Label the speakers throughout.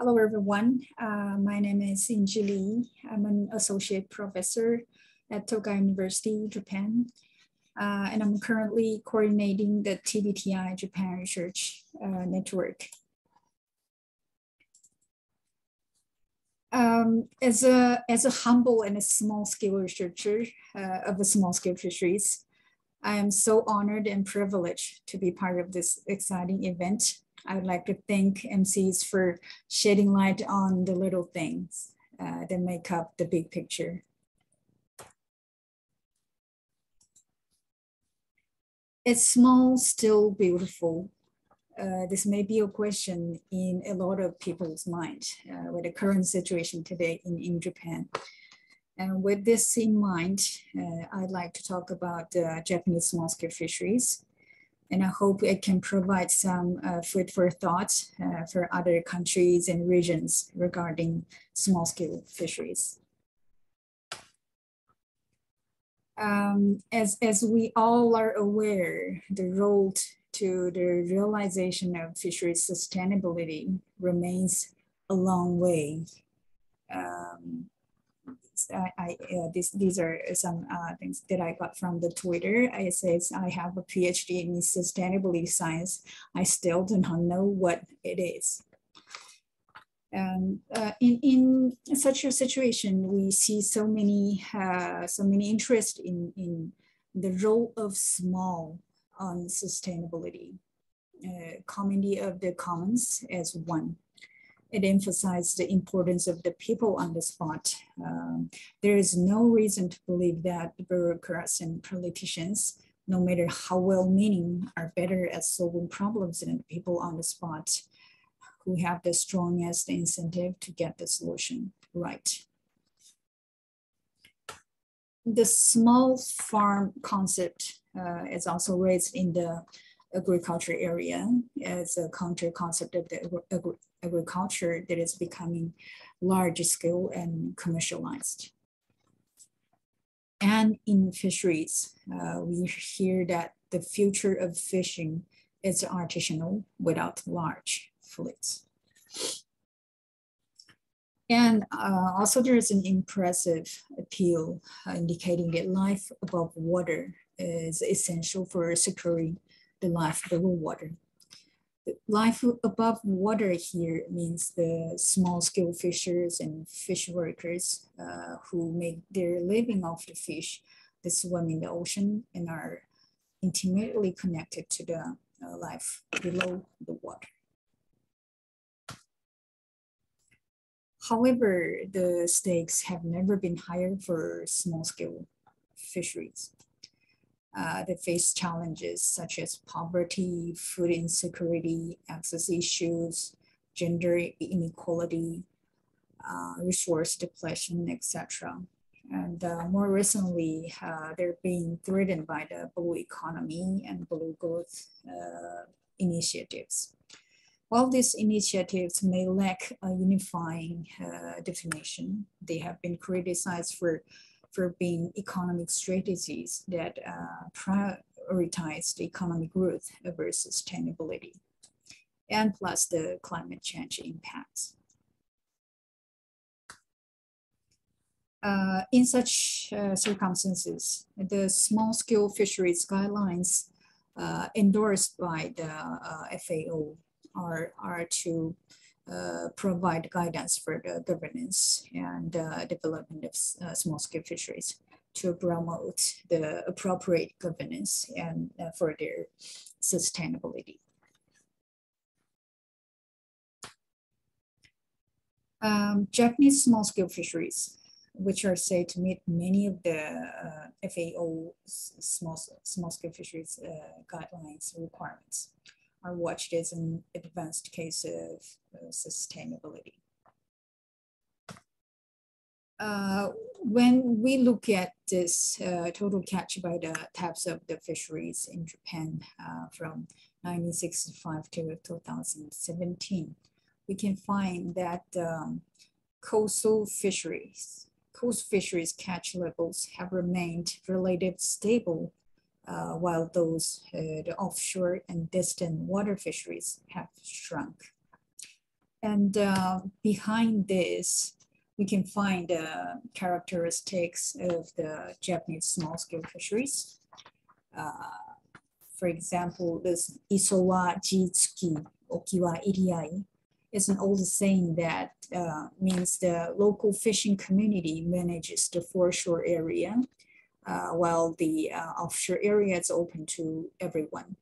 Speaker 1: Hello, everyone. My name is Yinji. I'm an associate professor at Tokai University, Japan. And I'm currently coordinating the TBTI Japan Research Network. As a humble and a small-scale researcher of the small-scale fisheries, I am so honored and privileged to be part of this exciting event. I would like to thank MSEAS for shedding light on the little things that make up the big picture. It's small, still beautiful. This may be a question in a lot of people's mind with the current situation today in Japan. And with this in mind, I'd like to talk about the Japanese small-scale fisheries. And I hope it can provide some food for thought for other countries and regions regarding small-scale fisheries. As we all are aware, the road to the realization of fisheries sustainability remains a long way. These are some things that I got from the Twitter. It says, I have a PhD in sustainability science. I still do not know what it is. In such a situation, we see so many interest in the role of small on sustainability. Community of the commons as one. It emphasized the importance of the people on the spot. There is no reason to believe that bureaucrats and politicians, no matter how well-meaning, are better at solving problems than the people on the spot who have the strongest incentive to get the solution right. The small farm concept is also raised in the agriculture area as a counter concept of the agriculture that is becoming large scale and commercialized. And in fisheries, we hear that the future of fishing is artisanal without large fleets. And also there is an impressive appeal indicating that life above water is essential for securing the life below water. The life above water here means the small-scale fishers and fish workers who make their living off the fish that swim in the ocean and are intimately connected to the life below the water. However, the stakes have never been higher for small-scale fisheries. They face challenges such as poverty, food insecurity, access issues, gender inequality, resource depletion, etc. And more recently, they're being threatened by the blue economy and blue growth initiatives. While these initiatives may lack a unifying definition, they have been criticized for being economic strategies that prioritize the economic growth over sustainability, and plus the climate change impacts. In such circumstances, the small-scale fisheries guidelines endorsed by the FAO are to provide guidance for the governance and development of small-scale fisheries to promote the appropriate governance and for their sustainability. Japanese small-scale fisheries, which are said to meet many of the FAO small-scale fisheries guidelines requirements, are watched as an advanced case of sustainability. When we look at this total catch by the types of the fisheries in Japan from 1965 to 2017, we can find that coast fisheries catch levels have remained relatively stable while the offshore and distant water fisheries have shrunk. And behind this, we can find characteristics of the Japanese small-scale fisheries. For example, this Isowa Jitsuki Okiwa Iriai is an old saying that means the local fishing community manages the foreshore area, while the offshore area is open to everyone.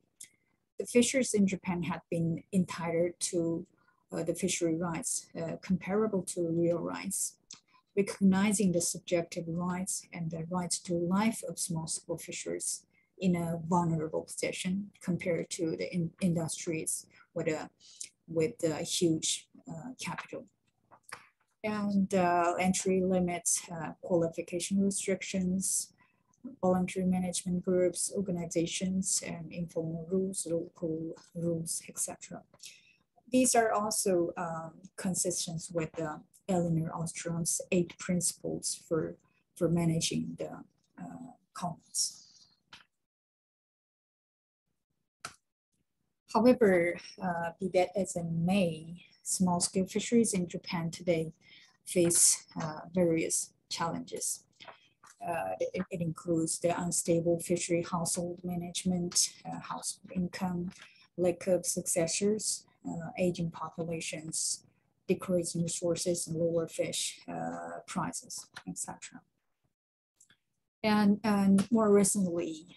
Speaker 1: The fishers in Japan have been entitled to the fishery rights comparable to real rights, recognizing the subjective rights and the rights to life of small-scale fishers in a vulnerable position compared to the industries with a huge capital. And entry limits, qualification restrictions, voluntary management groups, organizations, and informal rules, local rules, etc. These are also consistent with Elinor Ostrom's 8 principles for managing the commons. However, be that as it may, small-scale fisheries in Japan today face various challenges. It includes the unstable fishery household management, household income, lack of successors, aging populations, decreasing resources, and lower fish prices, etc. And more recently,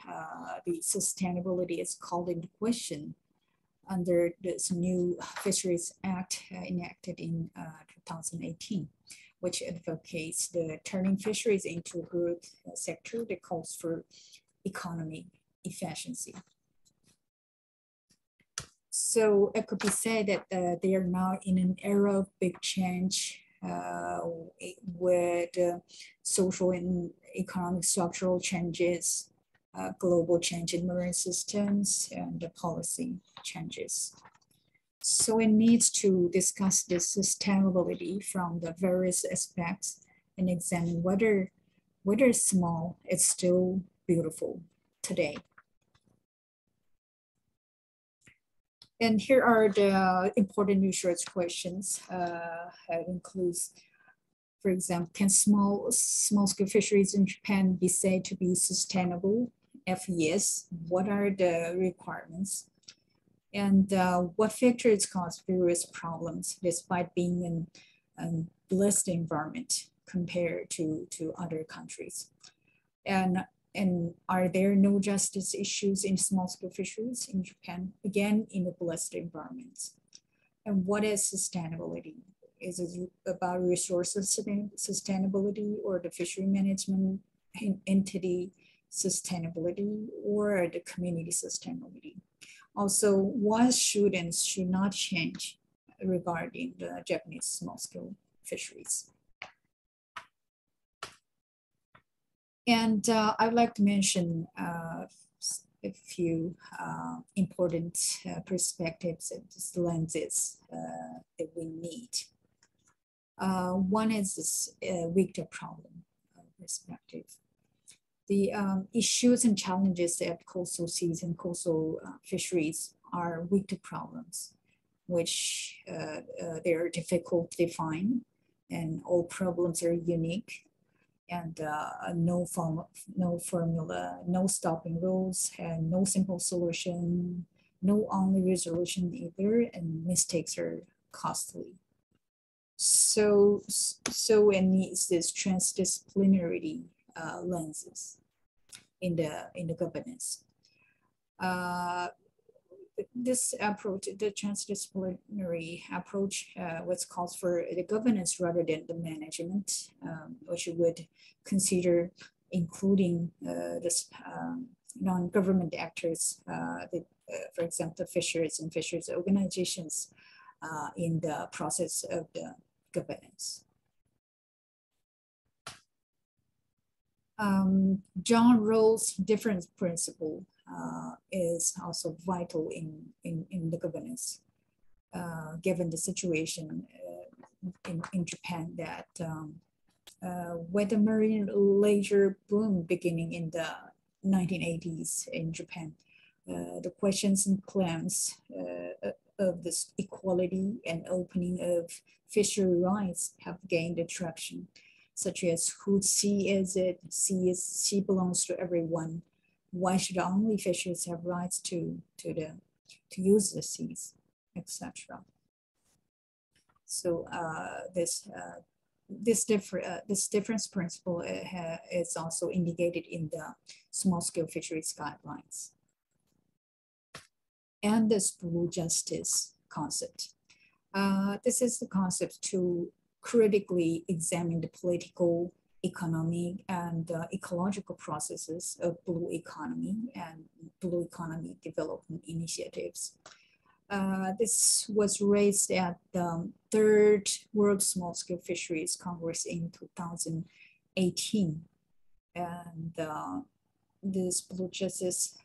Speaker 1: the sustainability is called into question under this new Fisheries Act enacted in 2018, which advocates the turning fisheries into a growth sector that calls for economic efficiency. So it could be said that they are now in an era of big change with social and economic structural changes, global change in marine systems, and the policy changes. So it needs to discuss the sustainability from the various aspects and examine whether small is still beautiful today. And here are the important research questions. It includes, for example, can small-scale fisheries in Japan be said to be sustainable? If yes, what are the requirements? And what factors cause various problems despite being in a blessed environment compared to other countries? And are there no justice issues in small-scale fisheries in Japan, again, in a blessed environment? And what is sustainability? Is it about resources sustainability or the fishery management entity sustainability or the community sustainability? Also, what should and should not change regarding the Japanese small-scale fisheries? And I'd like to mention a few important perspectives and lenses that we need. One is this Victor problem perspective. The issues and challenges at coastal seas and coastal fisheries are Victor problems, which they are difficult to define, and all problems are unique. And no formula, no stopping rules, and no simple solution, no only resolution either, and mistakes are costly. So it needs this transdisciplinarity lenses in the governance. This approach, the transdisciplinary approach, what calls for the governance rather than the management, which would consider including this non-government actors, for example, fishers and fishers organizations in the process of the governance. John Rawls' difference principle is also vital in the governance, given the situation in Japan that with the marine leisure boom beginning in the 1980s in Japan, the questions and claims of this equality and opening of fishery rights have gained attraction, such as whose sea is it? Sea belongs to everyone. Why should only fishers have rights to use the seas, etc. So this difference principle is also indicated in the small-scale fisheries guidelines. And this blue justice concept. This is the concept to critically examine the political, economic, and ecological processes of blue economy and blue economy development initiatives. This was raised at the Third World Small-Scale Fisheries Congress in 2018. And this blue justice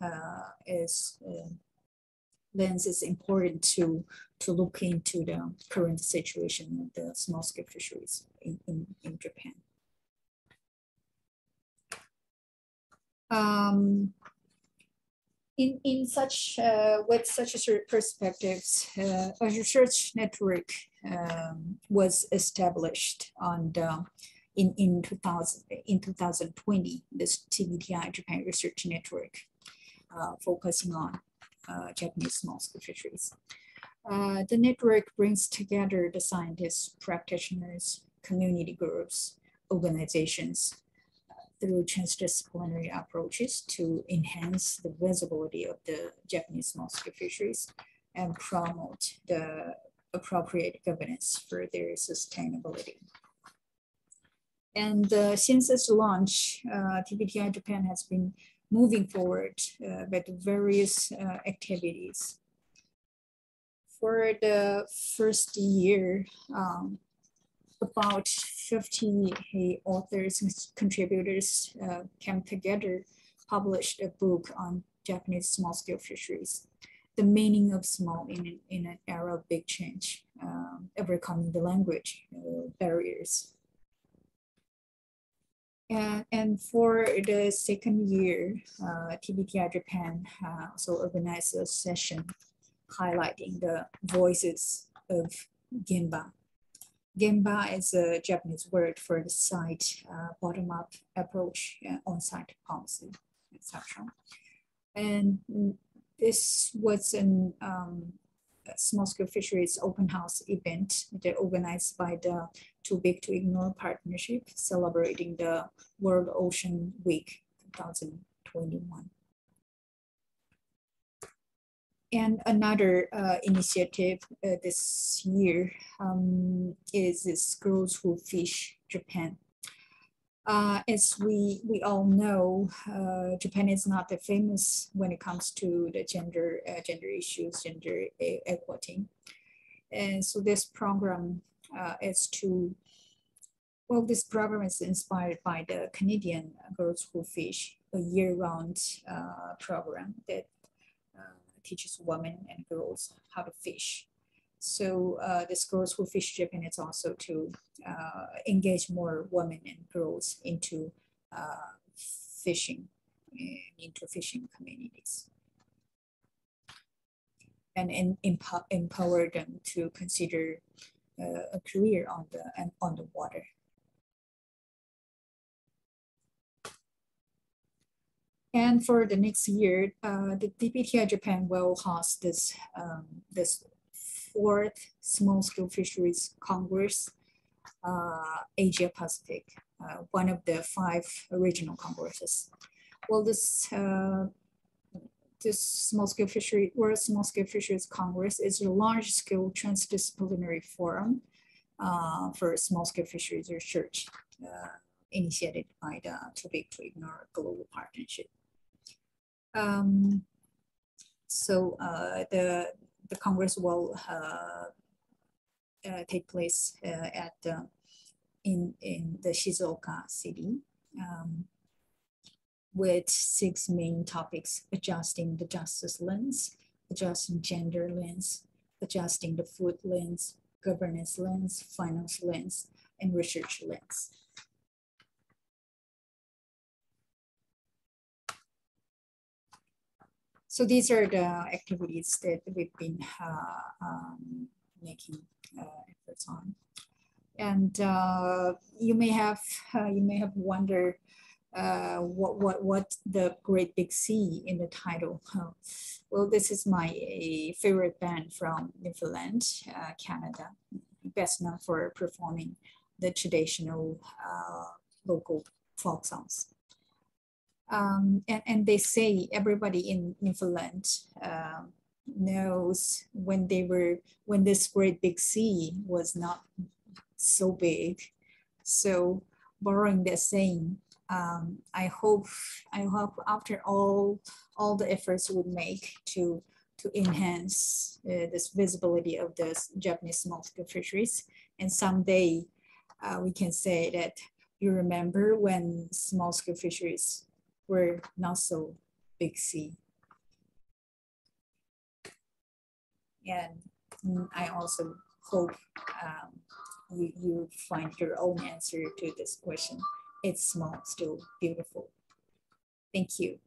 Speaker 1: lens is important to look into the current situation of the small-scale fisheries in Japan. With such perspectives, a research network was established on in 2020. This TBTI Japan Research Network, focusing on Japanese small-scale fisheries. The network brings together the scientists, practitioners, community groups, organizations, through transdisciplinary approaches to enhance the visibility of the Japanese small-scale fisheries and promote the appropriate governance for their sustainability. And since its launch, TBTI Japan has been moving forward with various activities. For the first year, about 50 authors and contributors came together, published a book on Japanese small-scale fisheries, the meaning of small in an era of big change, overcoming the language barriers. And for the second year, TBTI Japan also organized a session highlighting the voices of Gemba. Gemba is a Japanese word for the site, bottom-up approach, on-site policy, etc. And this was an small-scale fisheries open house event that organized by the Too Big to Ignore Partnership, celebrating the World Ocean Week 2021. And another initiative this year is this Girls Who Fish Japan. As we all know, Japan is not that famous when it comes to the gender issues, gender equality. And so this program this program is inspired by the Canadian Girls Who Fish, a year-round program that teaches women and girls how to fish. So this Girls Who Fish Japan is also to engage more women and girls into fishing, into fishing communities, and empower them to consider a career on the water. And for the next year, the TBTI Japan will host this fourth Small-Scale Fisheries Congress, Asia Pacific, one of the 5 regional congresses. Well, this Small-Scale Fisheries World Small-Scale Fisheries Congress is a large-scale transdisciplinary forum for small-scale fisheries research, initiated by the Too Big to Ignore Global Partnership. So the Congress will take place in the Shizuoka city, with 6 main topics: adjusting the justice lens, adjusting gender lens, adjusting the food lens, governance lens, finance lens, and research lens. So these are the activities that we've been making efforts on. And you may have wondered what the Great Big Sea in the title. Well, this is my favorite band from Newfoundland, Canada, best known for performing the traditional local folk songs. And they say everybody in Newfoundland knows when this Great Big Sea was not so big. So borrowing that saying, I hope after all the efforts we make to enhance this visibility of the Japanese small-scale fisheries, and someday we can say that you remember when small-scale fisheries were not so big sea. And I also hope you find your own answer to this question. It's small, still beautiful. Thank you.